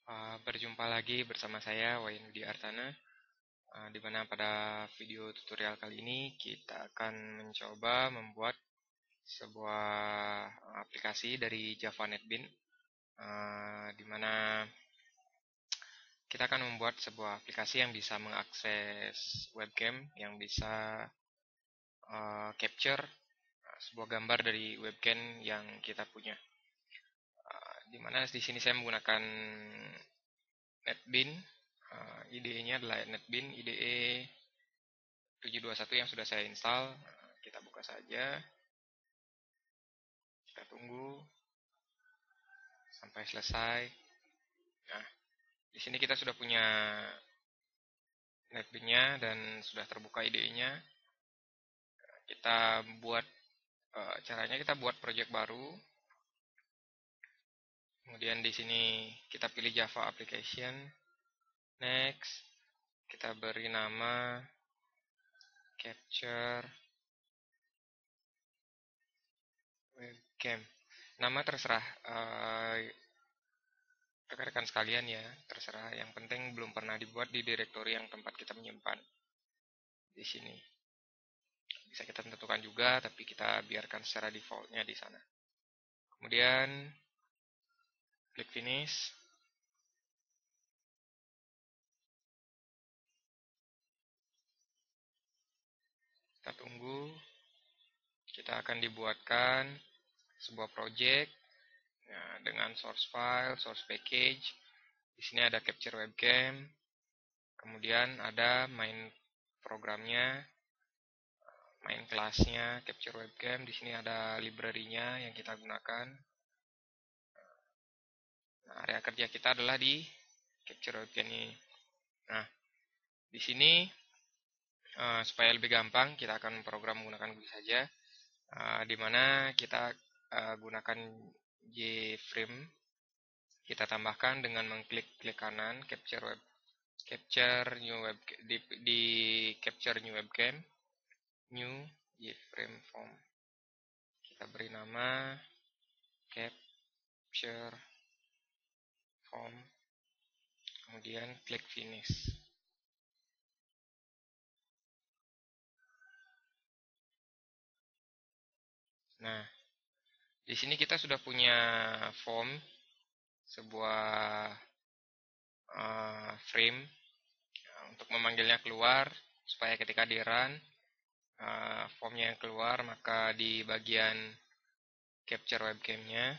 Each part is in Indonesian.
Berjumpa lagi bersama saya Wayan Budi Artana, di mana pada video tutorial kali ini kita akan mencoba membuat sebuah aplikasi dari Java NetBeans, di mana kita akan membuat sebuah aplikasi yang bisa mengakses webcam, yang bisa capture sebuah gambar dari webcam yang kita punya. Di mana di sini saya menggunakan NetBeans. IDE-nya adalah NetBeans IDE 721 yang sudah saya install. Kita buka saja. Kita tunggu sampai selesai. Nah, di sini kita sudah punya NetBeans-nya dan sudah terbuka IDE-nya. Kita buat caranya kita buat project baru. Kemudian di sini kita pilih Java Application. Next, kita beri nama Capture Webcam. Nama terserah rekan-rekan sekalian ya, terserah. Yang penting belum pernah dibuat di direktori yang tempat kita menyimpan di sini. Bisa kita tentukan juga, tapi kita biarkan secara defaultnya di sana. Kemudian klik finish. Kita tunggu. Kita akan dibuatkan sebuah project dengan source file, source package. Di sini ada capture webcam. Kemudian ada main programnya, main kelasnya, capture webcam. Di sini ada library-nya yang kita gunakan. Nah, area kerja kita adalah di capture webcam ini. Nah, di sini supaya lebih gampang, kita akan program menggunakan GUI saja, di mana kita gunakan JFrame. Kita tambahkan dengan mengklik kanan capture new web di capture new webcam, new JFrame form. Kita beri nama capture form, kemudian klik finish. Nah, di sini kita sudah punya form, sebuah frame untuk memanggilnya keluar, supaya ketika di run formnya yang keluar, maka di bagian capture webcamnya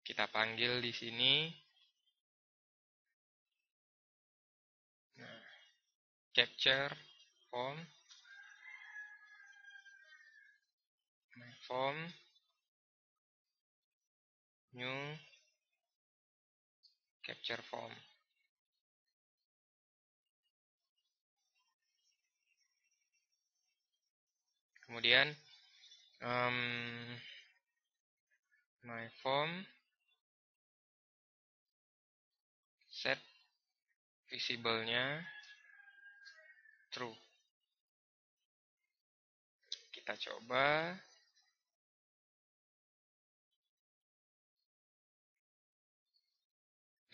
kita panggil di sini. Nah, capture form, form new capture form. Kemudian my form set visible-nya true. Kita coba.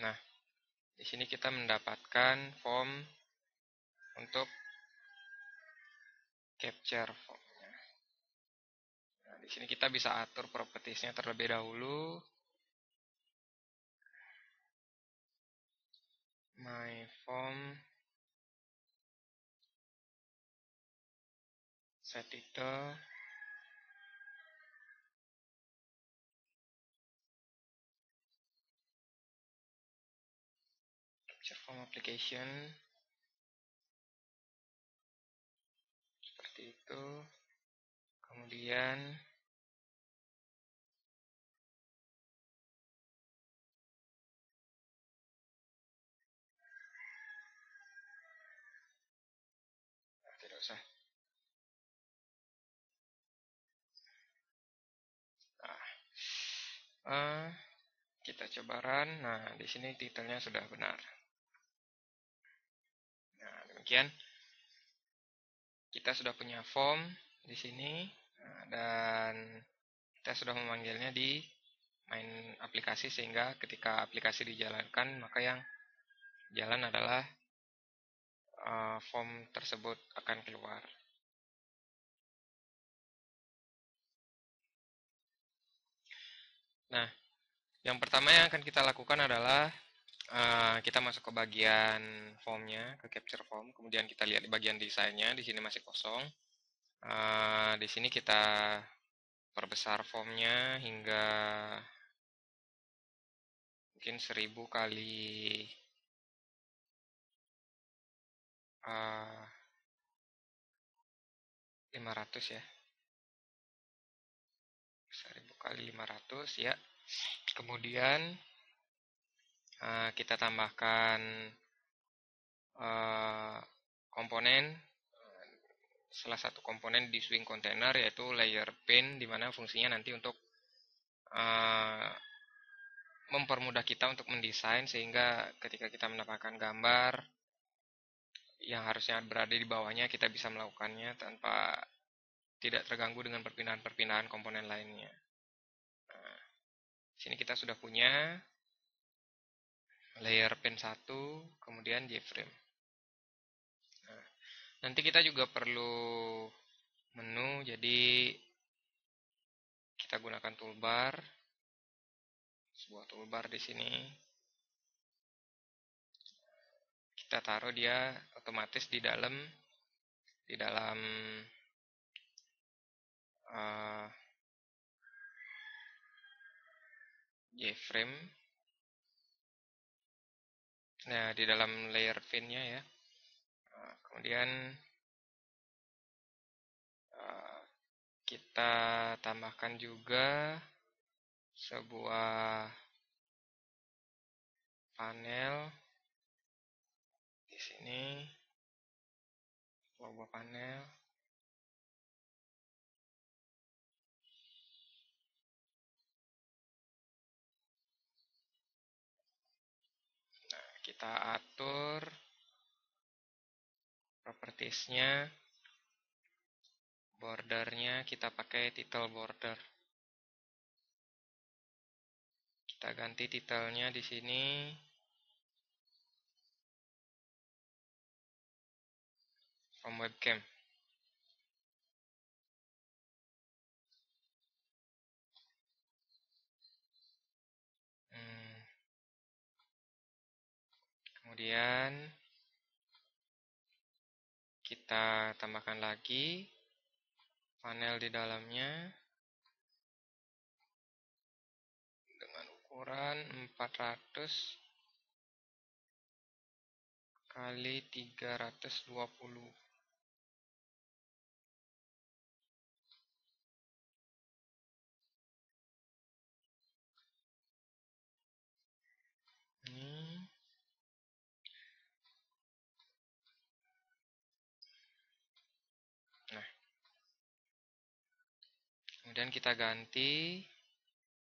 Nah, di sini kita mendapatkan form untuk capture formnya. Nah, di sini kita bisa atur propertiesnya terlebih dahulu. My form set title, capture form application, seperti itu. Kemudian tidak usah. Nah, kita coba run. Nah, di sini titelnya sudah benar. Nah, demikian. Kita sudah punya form di sini, dan kita sudah memanggilnya di main aplikasi, sehingga ketika aplikasi dijalankan maka yang jalan adalah form tersebut akan keluar. Nah, yang pertama yang akan kita lakukan adalah kita masuk ke bagian formnya, ke capture form. Kemudian kita lihat di bagian desainnya, di sini masih kosong. Di sini kita perbesar formnya hingga mungkin 1000 kali 500 ya. 1000 kali 500 ya. Kemudian kita tambahkan komponen, salah satu komponen di swing container yaitu layer pane, di mana fungsinya nanti untuk mempermudah kita untuk mendesain, sehingga ketika kita mendapatkan gambar yang harusnya berada di bawahnya, kita bisa melakukannya tanpa tidak terganggu dengan perpindahan-perpindahan komponen lainnya. Nah, sini kita sudah punya layer pane 1, kemudian JFrame. Nah, nanti kita juga perlu menu, jadi kita gunakan toolbar, sebuah toolbar di sini. Kita taruh dia otomatis di dalam JFrame. Nah, di dalam layer pane-nya ya. Kemudian kita tambahkan juga sebuah panel di sini, sebuah panel. Nah, kita atur propertiesnya, bordernya kita pakai title border. Kita ganti titelnya di sini from webcam. Kemudian kita tambahkan lagi panel di dalamnya dengan ukuran 400 kali 320. Nah, kemudian kita ganti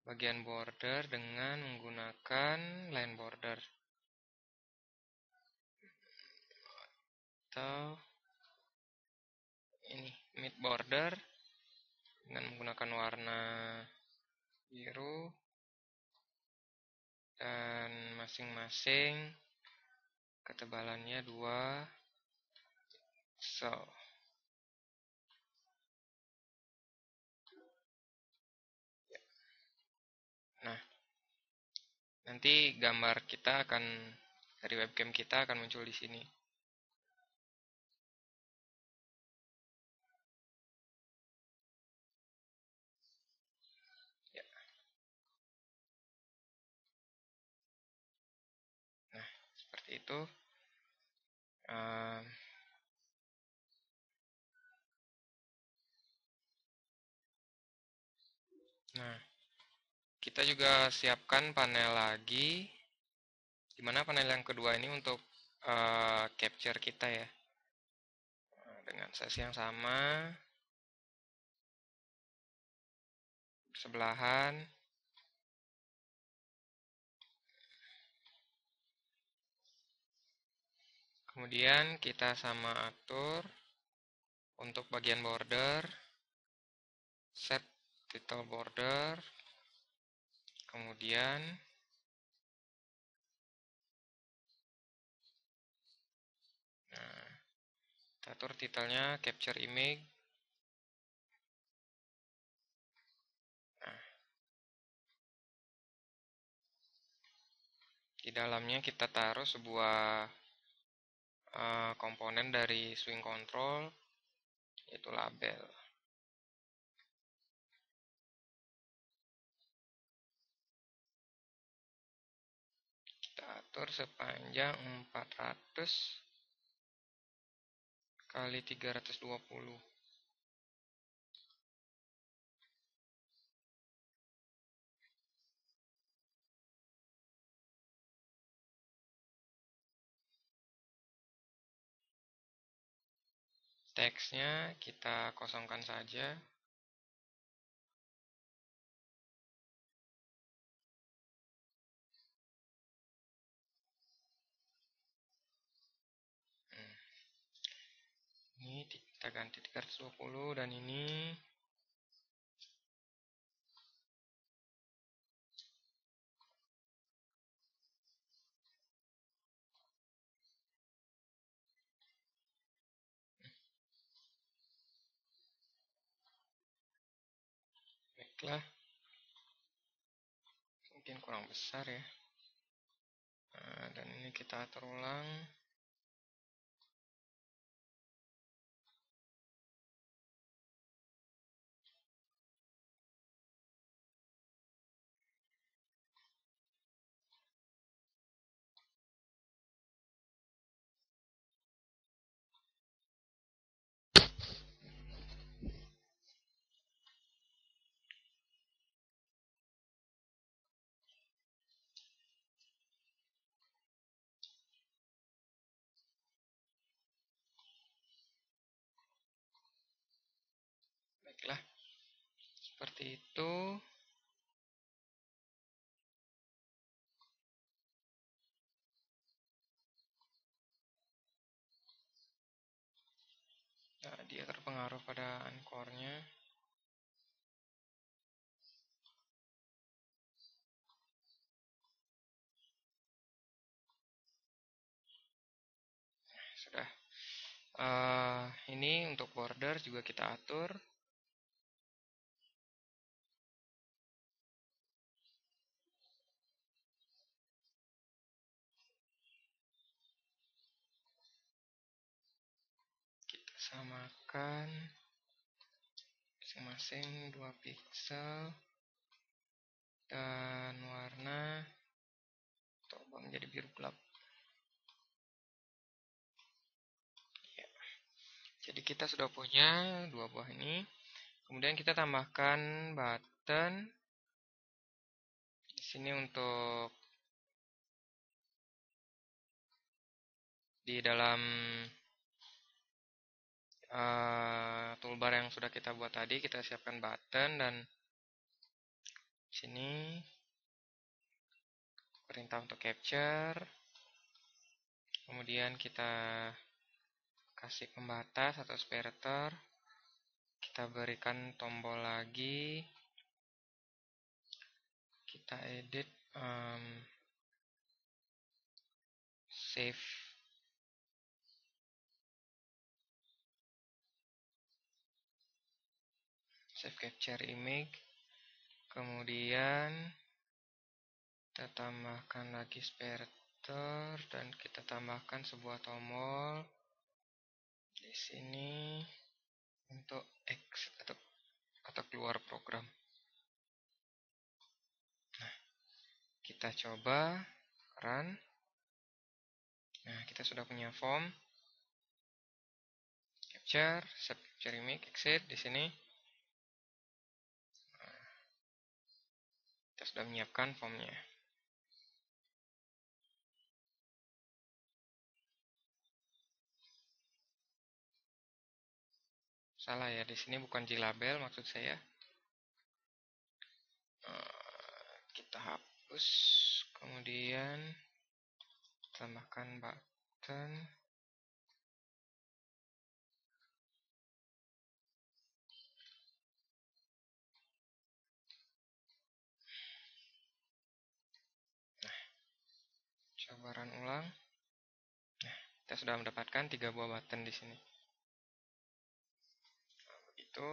bagian border dengan menggunakan line border atau ini mid border dengan menggunakan warna biru, dan masing-masing ketebalannya 2 pixel. Nah, nanti gambar kita akan dari webcam kita akan muncul di sini. Ya. Nah, seperti itu. Nah, kita juga siapkan panel lagi, dimana panel yang kedua ini untuk capture kita ya. Dengan size yang sama, sebelahan. Kemudian kita sama atur untuk bagian border, set title border, Kemudian nah, kita atur titelnya capture image. Nah, di dalamnya kita taruh sebuah komponen dari swing control, yaitu label. Kita atur sepanjang 400 kali 320. Teksnya kita kosongkan saja. Ini kita ganti 320 dan ini baiklah, mungkin kurang besar ya. Nah, dan ini kita atur ulang. Baiklah, seperti itu. Nah, dia terpengaruh pada anchornya. Sudah. Ini untuk border juga kita atur. Kita samakan masing-masing 2 pixel. Dan warna coba menjadi biru gelap. Ya. Jadi kita sudah punya 2 buah ini. Kemudian kita tambahkan button di sini untuk di dalam toolbar yang sudah kita buat tadi. Kita siapkan button dan di sini perintah untuk capture. Kemudian kita kasih pembatas atau separator. Kita berikan tombol lagi. Kita edit save capture image. Kemudian kita tambahkan lagi separator dan kita tambahkan sebuah tombol di sini untuk exit atau keluar program. Nah, kita coba run. Nah, kita sudah punya form capture, save capture image, exit di sini. Nah, kita sudah menyiapkan formnya. Salah ya, di sini bukan Glabel maksud saya. Kita hapus, kemudian tambahkan button. Coba run ulang. Nah, kita sudah mendapatkan 3 buah button di sini. Nah, begitu.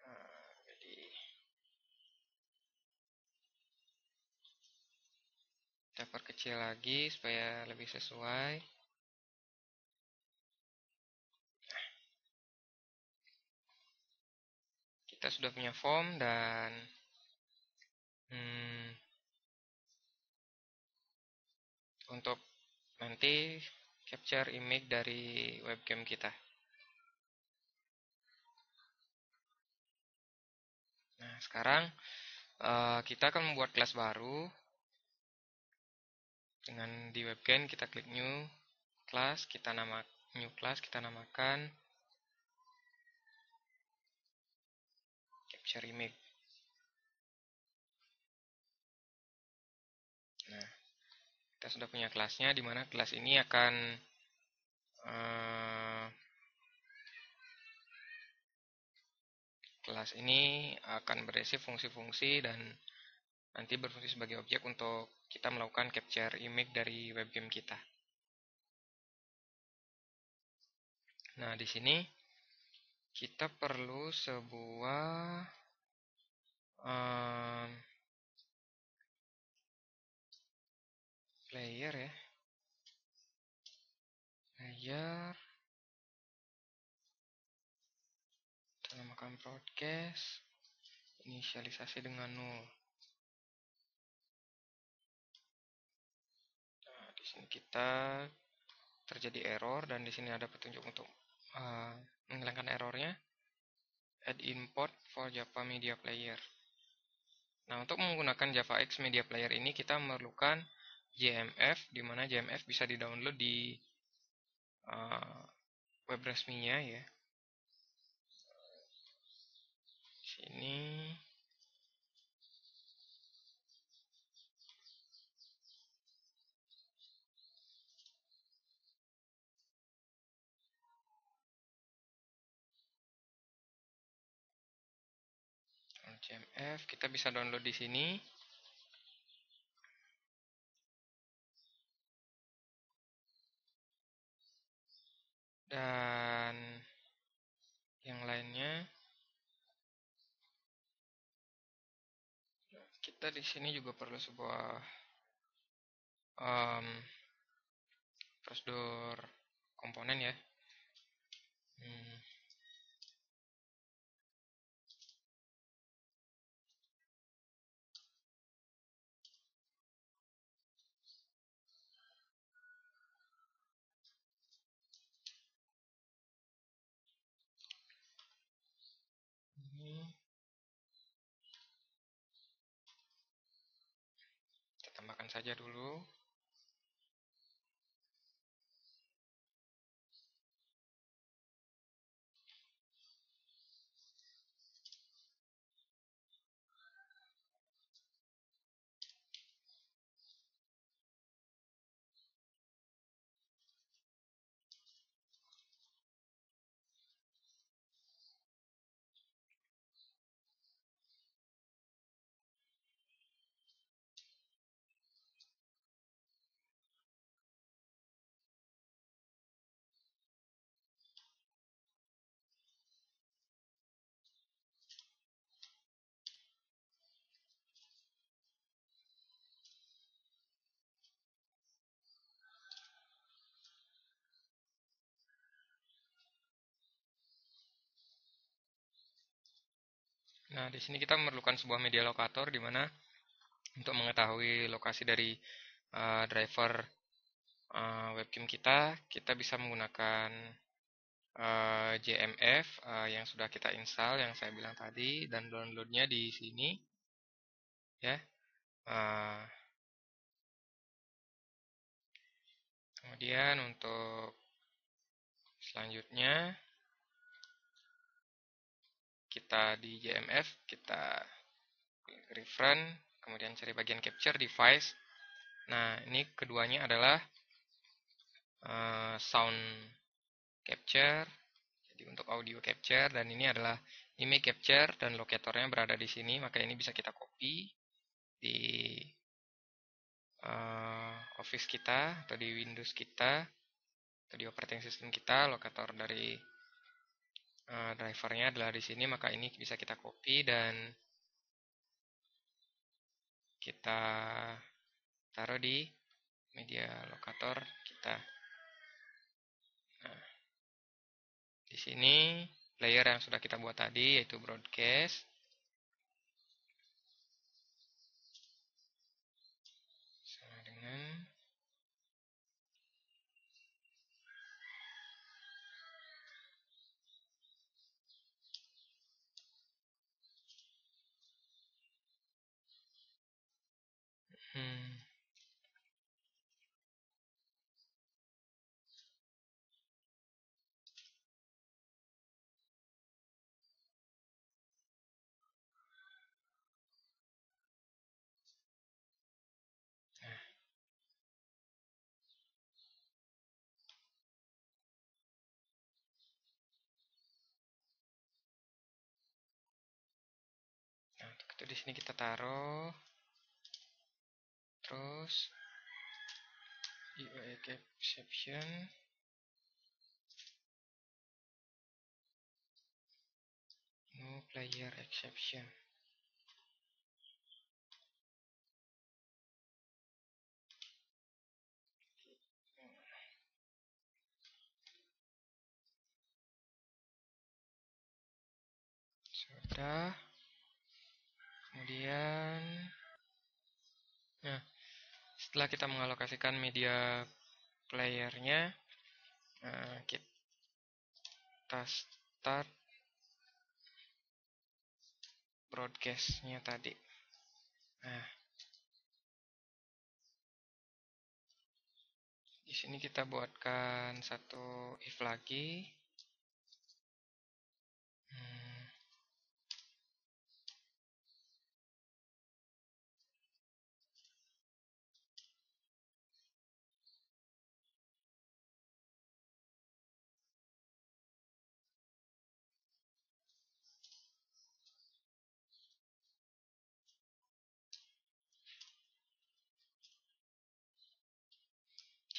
Nah, jadi kita perkecil lagi supaya lebih sesuai. Kita sudah punya form dan untuk nanti capture image dari webcam kita. Nah, sekarang kita akan membuat kelas baru. Dengan di webcam kita klik new class, new class, kita namakan capture image. Nah, kita sudah punya kelasnya, di mana kelas ini akan berisi fungsi-fungsi dan nanti berfungsi sebagai objek untuk kita melakukan capture image dari webcam kita. Nah, di sini kita perlu sebuah player ya. Player. Kita namakan broadcast. Inisialisasi dengan 0. Nah, di sini kita terjadi error dan di sini ada petunjuk untuk menghilangkan errornya. Add import for Java Media Player. Nah, untuk menggunakan JavaX Media Player ini kita memerlukan JMF, di mana JMF bisa di-download di web resminya ya. Sini JMF kita bisa download di sini. Dan yang lainnya kita di sini juga perlu sebuah prosedur komponen ya. Kita tambahkan saja dulu. Nah, di sini kita memerlukan sebuah media locator di mana untuk mengetahui lokasi dari driver webcam kita, kita bisa menggunakan JMF yang sudah kita install yang saya bilang tadi dan downloadnya di sini ya. Kemudian untuk selanjutnya kita di JMF kita reference, kemudian cari bagian capture device. Nah, ini keduanya adalah sound capture, jadi untuk audio capture, dan ini adalah image capture dan locatornya berada di sini, maka ini bisa kita copy di Office kita atau di Windows kita atau di operating system kita, lokator dari drivernya adalah di sini, maka ini bisa kita copy dan kita taruh di media lokator kita. Nah, di sini player yang sudah kita buat tadi yaitu broadcast. Sama dengan nah, untuk itu di sini kita taruh, terus UI exception, no player exception. Sudah. Kemudian, nah, setelah kita mengalokasikan media playernya, kita start broadcastnya tadi. Nah, di sini kita buatkan satu if lagi.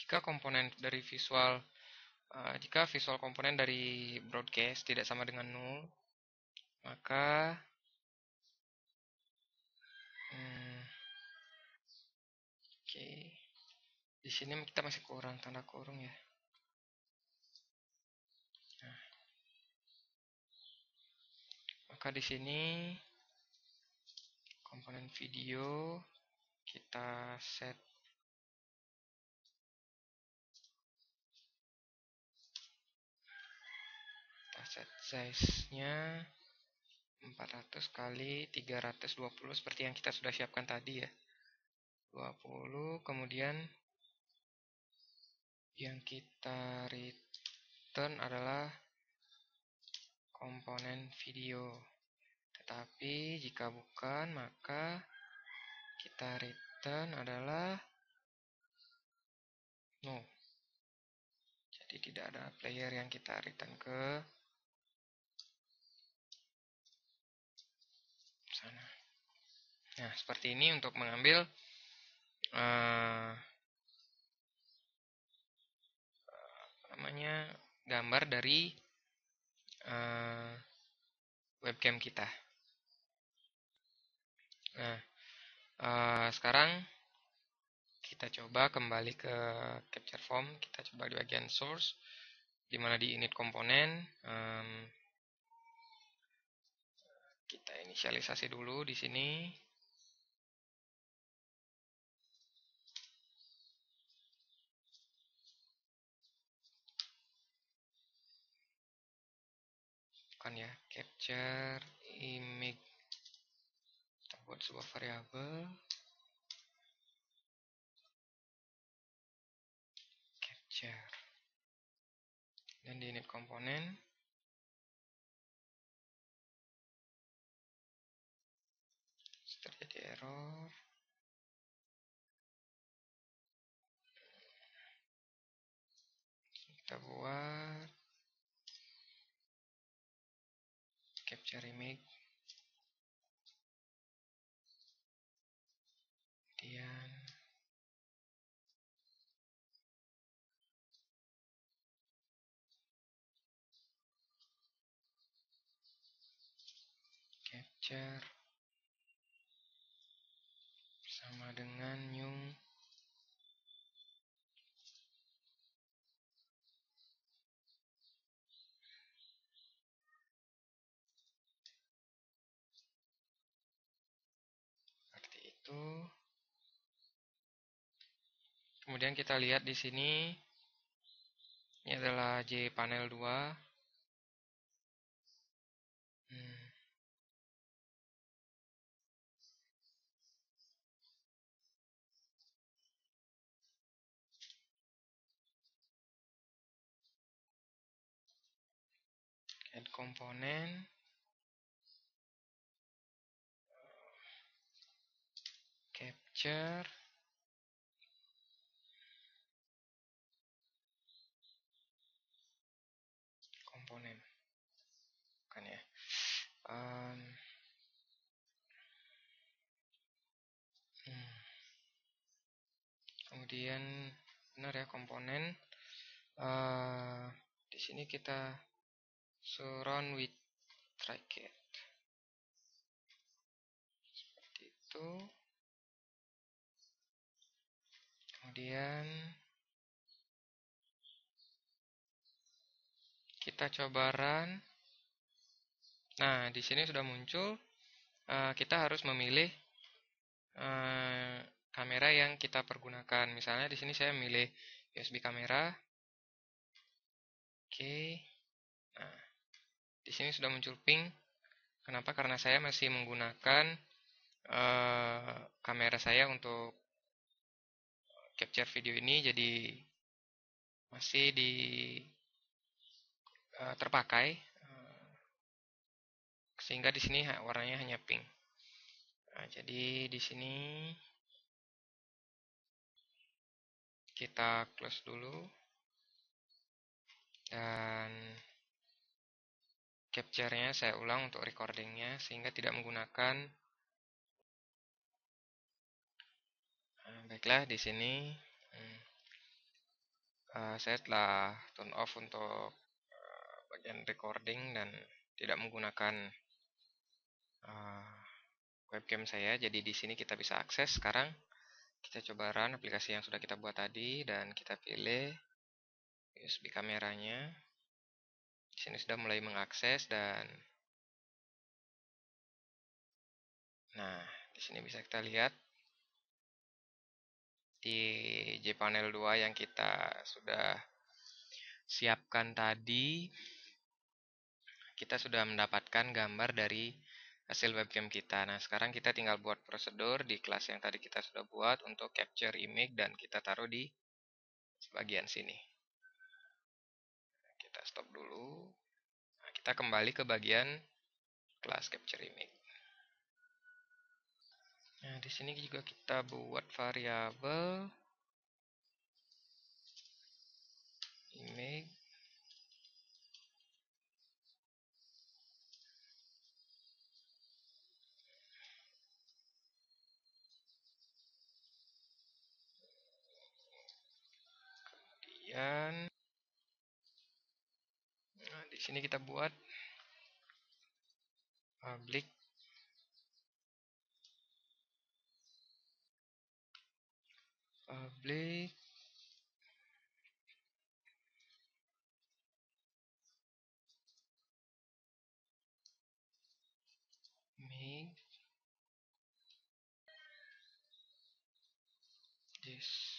Jika visual komponen dari broadcast tidak sama dengan null, maka oke, di sini kita masih kurang tanda kurung ya. Nah, maka di sini komponen video kita set size-nya 400 kali 320 seperti yang kita sudah siapkan tadi ya. 20, kemudian yang kita return adalah komponen video. Tetapi jika bukan, maka kita return adalah no. Jadi tidak ada player yang kita return ke sana. Nah, seperti ini untuk mengambil gambar dari webcam kita. Nah, sekarang kita coba kembali ke capture form. Kita coba di bagian source, di mana di init komponen kita inisialisasi dulu di sini. Kan ya, capture image. Kita buat sebuah variabel capture. Dan di init komponen terjadi error. Kita buat capture image, kemudian capture sama dengan new seperti itu. Kemudian kita lihat di sini, ini adalah JPanel 2. Add komponen, capture, komponen, kan ya. Kemudian benar ya komponen. Di sini kita surround with tracket seperti itu. Kemudian kita coba run. Nah, di sini sudah muncul. Kita harus memilih kamera yang kita pergunakan. Misalnya di sini saya memilih USB kamera. Oke. Nah, di sini sudah muncul ping. Kenapa? Karena saya masih menggunakan kamera saya untuk capture video ini, jadi masih terpakai, sehingga di sini warnanya hanya pink. Nah, jadi di sini kita close dulu dan capture-nya saya ulang untuk recording-nya sehingga tidak menggunakan. Baiklah, di sini saya telah turn off untuk bagian recording dan tidak menggunakan webcam saya. Jadi di sini kita bisa akses sekarang. Kita coba run aplikasi yang sudah kita buat tadi dan kita pilih USB kameranya. Di sini sudah mulai mengakses dan nah, di sini bisa kita lihat di JPanel 2 yang kita sudah siapkan tadi, kita sudah mendapatkan gambar dari hasil webcam kita. Nah, sekarang kita tinggal buat prosedur di kelas yang tadi kita sudah buat untuk capture image dan kita taruh di bagian sini. Kita stop dulu. Nah, kita kembali ke bagian kelas capture image. Nah, di sini juga kita buat variabel image kemudian di sini kita buat public make this.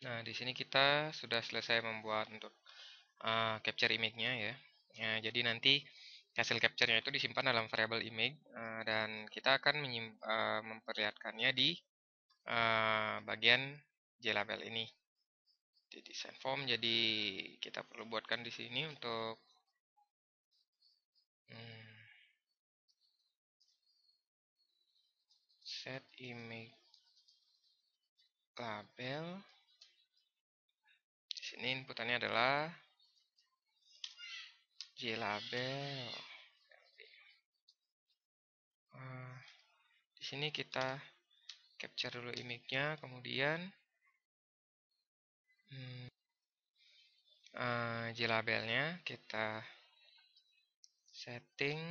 Nah, di sini kita sudah selesai membuat untuk capture image-nya ya. Ya, jadi nanti hasil capture-nya itu disimpan dalam variabel image dan kita akan memperlihatkannya di bagian JLabel ini di design form. Jadi kita perlu buatkan di sini untuk set image label. Di sini inputannya adalah JLabel. Di sini kita capture dulu image-nya, kemudian JLabelnya kita setting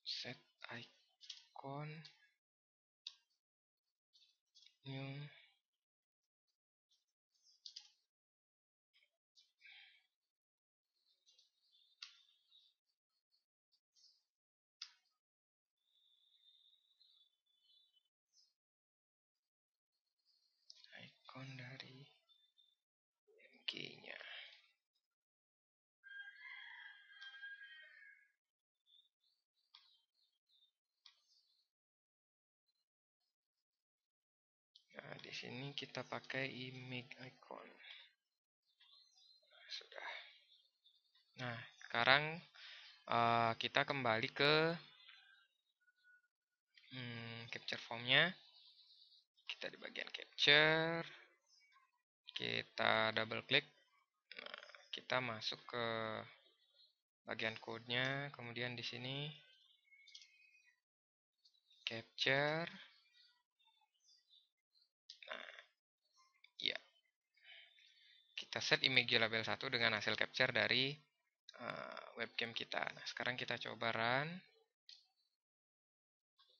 set icon new icon dari MG-nya. Nah, di sini kita pakai image icon. Sudah. Nah, sekarang kita kembali ke capture formnya. Kita di bagian capture, kita double klik, kita masuk ke bagian code-nya, kemudian di sini capture. Nah, ya. Kita set image label 1 dengan hasil capture dari webcam kita. Nah, sekarang kita coba run.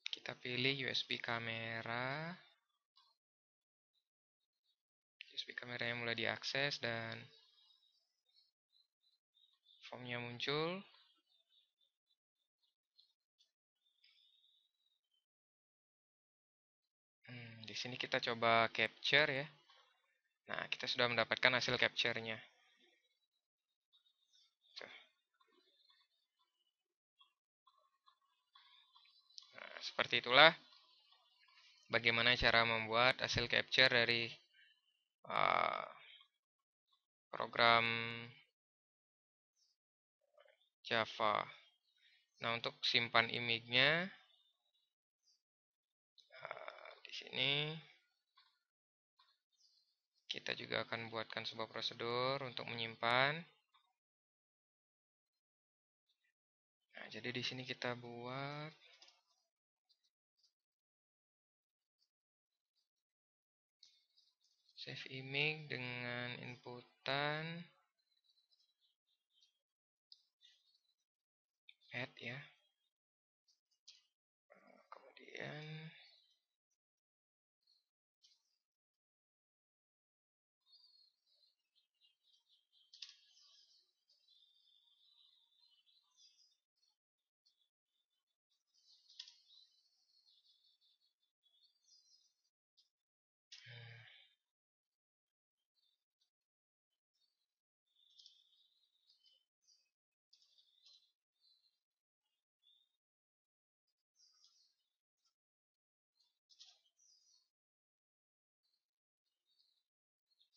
Kita pilih USB kamera. USB kameranya mulai diakses dan formnya muncul. Di sini kita coba capture ya. Nah, kita sudah mendapatkan hasil capture-nya. Nah, seperti itulah bagaimana cara membuat hasil capture dari program Java. Nah, untuk simpan image-nya di sini kita juga akan buatkan sebuah prosedur untuk menyimpan. Nah, jadi di sini kita buat save image dengan inputan add ya. Kemudian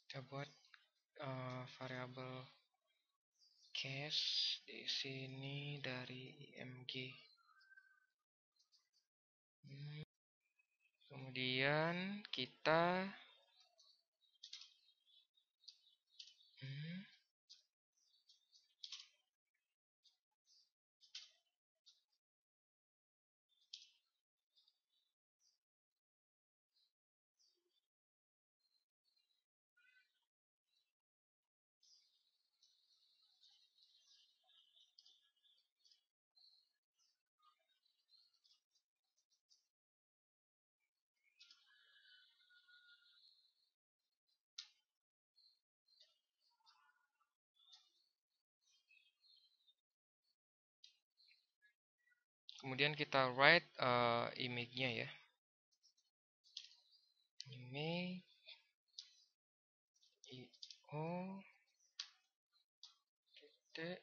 kita buat variabel case di sini dari img. Kemudian kita write image-nya ya. image io titik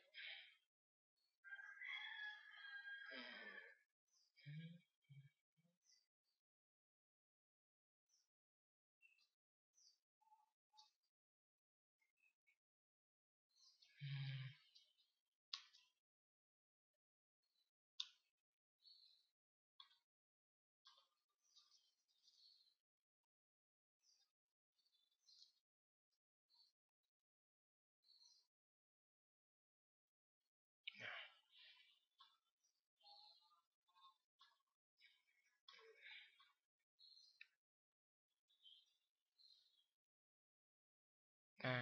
Nah,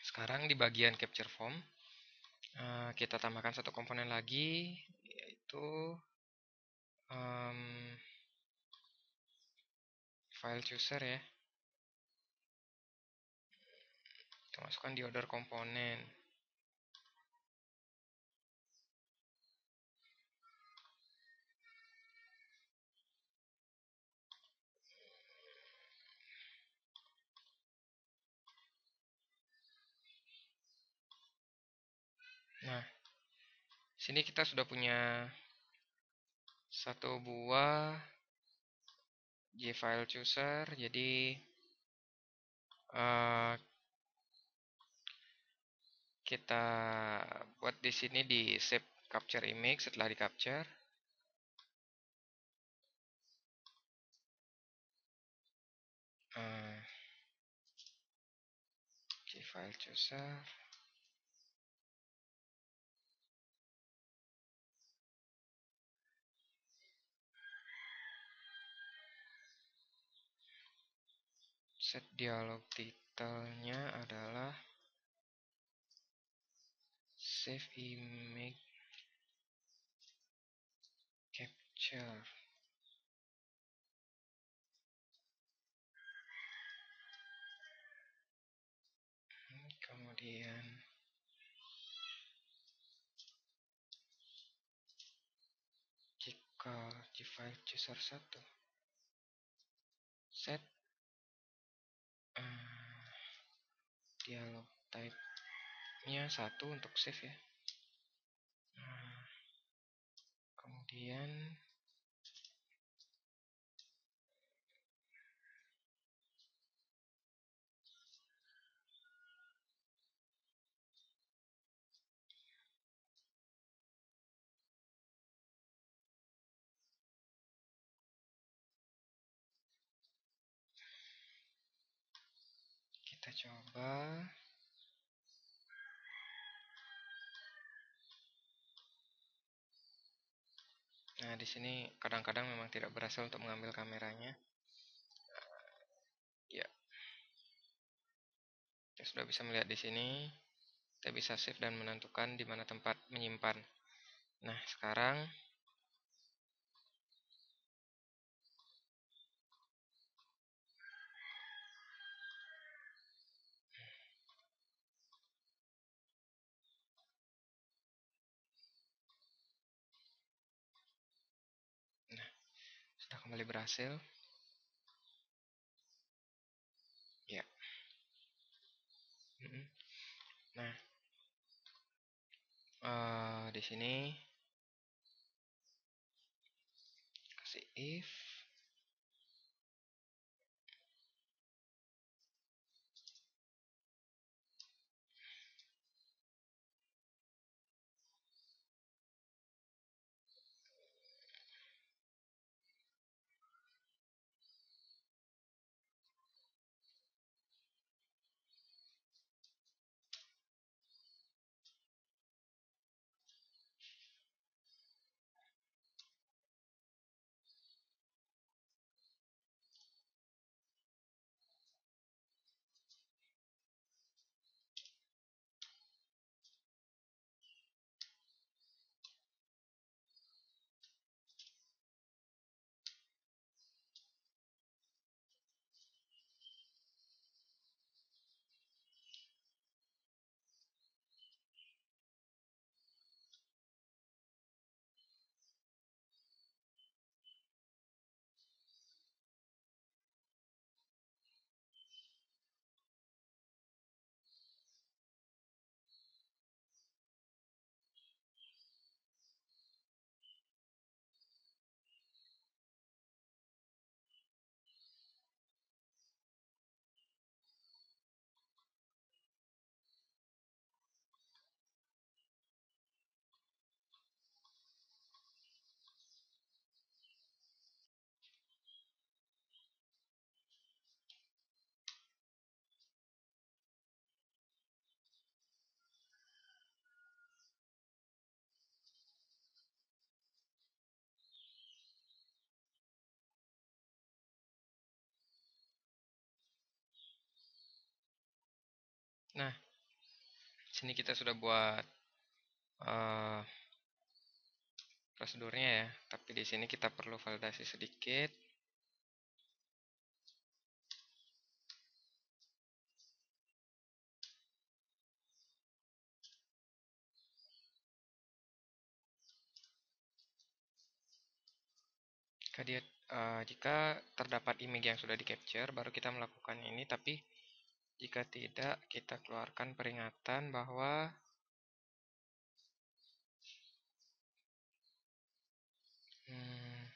sekarang di bagian capture form, kita tambahkan satu komponen lagi, yaitu file chooser ya. Kita masukkan di order komponen. Nah, sini kita sudah punya satu buah JFile chooser. Jadi kita buat di sini di save capture image setelah di capture. JFile chooser. Set dialog title-nya adalah save image capture. Kemudian jika JFile chooser 1 set dialog type-nya 1 untuk save ya. Kemudian kita coba. Nah, di sini kadang-kadang memang tidak berhasil untuk mengambil kameranya. Ya, kita sudah bisa melihat di sini. Kita bisa save dan menentukan di mana tempat menyimpan. Nah, sekarang sudah kembali berhasil. Ya. Nah, di sini kasih if Nah, sini kita sudah buat uh, prosedurnya ya, tapi di sini kita perlu validasi sedikit. Jika terdapat image yang sudah di capture, baru kita melakukan ini. Tapi jika tidak, kita keluarkan peringatan bahwa hmm,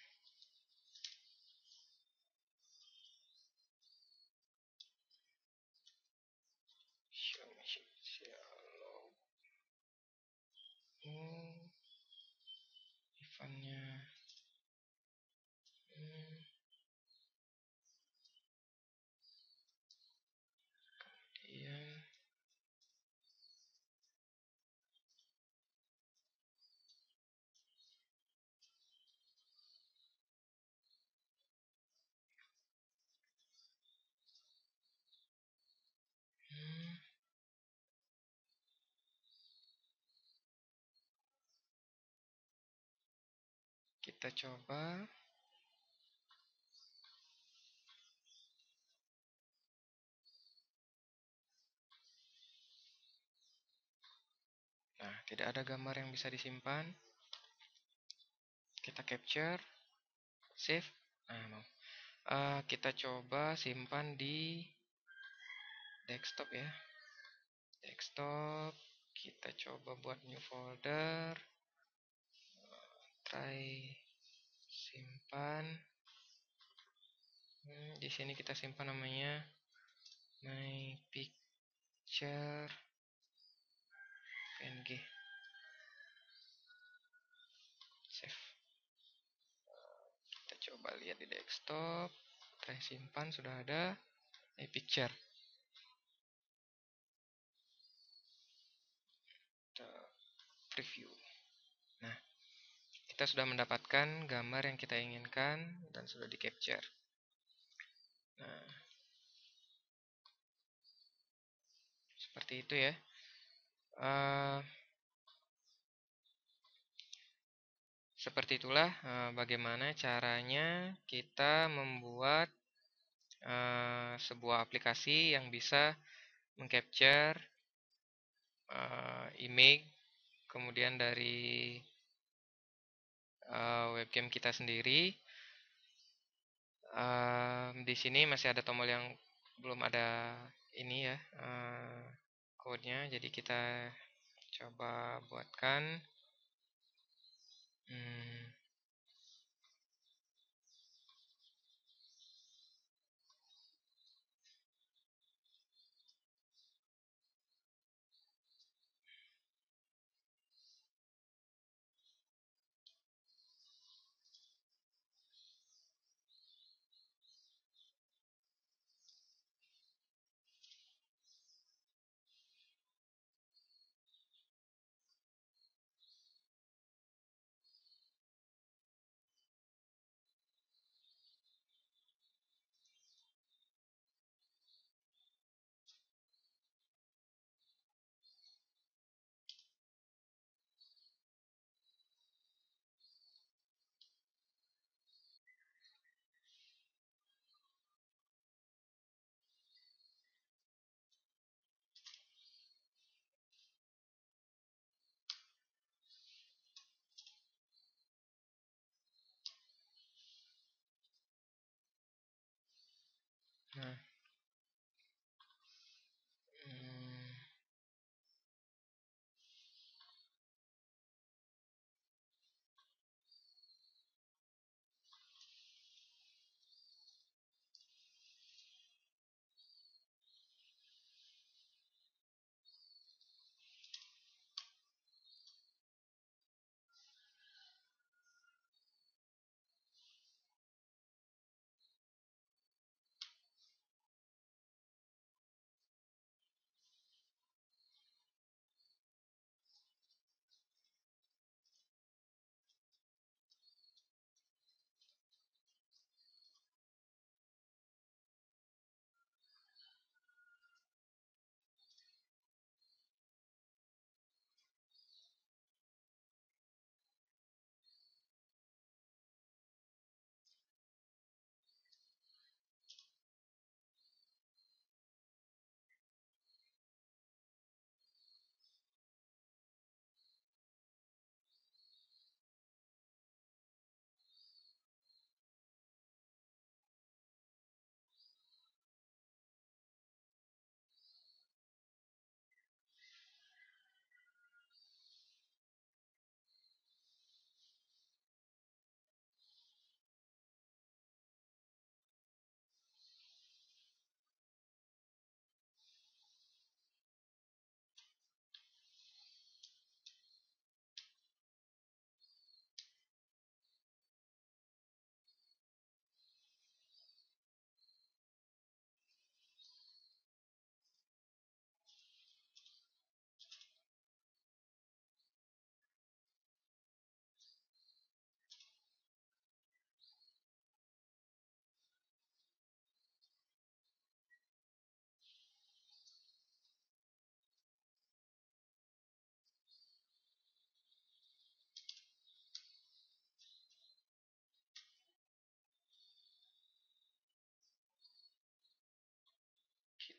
eventnya hmm, kemudian hmm, kita coba. Nah, tidak ada gambar yang bisa disimpan. Kita capture, save. Nah, kita coba simpan di desktop ya. Desktop, kita coba buat new folder, try simpan. Di sini kita simpan namanya my picture png, save. Kita coba lihat di desktop, try simpan, sudah ada my picture. Kita preview. Nah, kita sudah mendapatkan gambar yang kita inginkan dan sudah di capture. Nah, seperti itu ya. Seperti itulah bagaimana caranya kita membuat sebuah aplikasi yang bisa mengcapture image, kemudian dari webcam kita sendiri. Di sini masih ada tombol yang belum ada ini ya, code-nya. Jadi kita coba buatkan.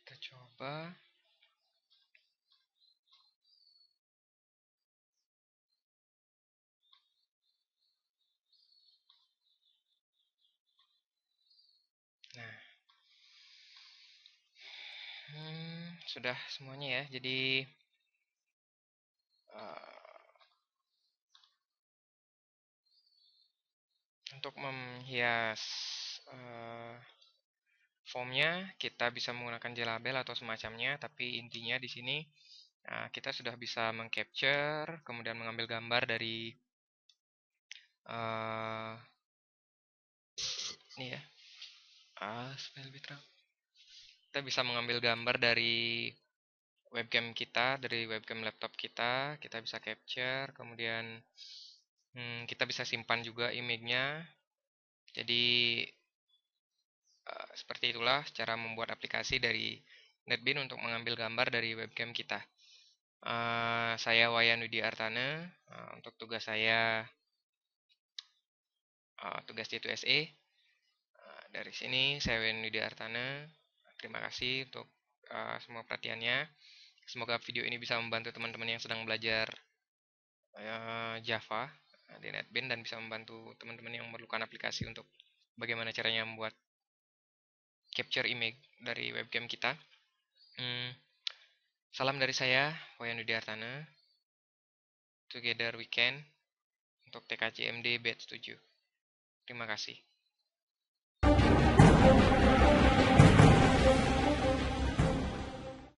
Kita coba. Nah, sudah semuanya ya. Jadi untuk menghias formnya kita bisa menggunakan jelabel atau semacamnya, tapi intinya di sini kita sudah bisa mengcapture, kemudian mengambil gambar dari uh, ini ya, supaya lebih terang. Kita bisa mengambil gambar dari webcam kita, dari webcam laptop kita bisa capture, kemudian kita bisa simpan juga image-nya. Jadi seperti itulah cara membuat aplikasi dari NetBeans untuk mengambil gambar dari webcam kita. Saya Wayan Widi Artana. Untuk tugas saya tugas C2SE. Dari sini saya Wayan Widi Artana. Terima kasih untuk semua perhatiannya. Semoga video ini bisa membantu teman-teman yang sedang belajar Java di NetBeans dan bisa membantu teman-teman yang memerlukan aplikasi untuk bagaimana caranya membuat capture image dari webcam kita. Salam dari saya, Wayan Widiartana. Together we can untuk TKCMD batch 7. Terima kasih.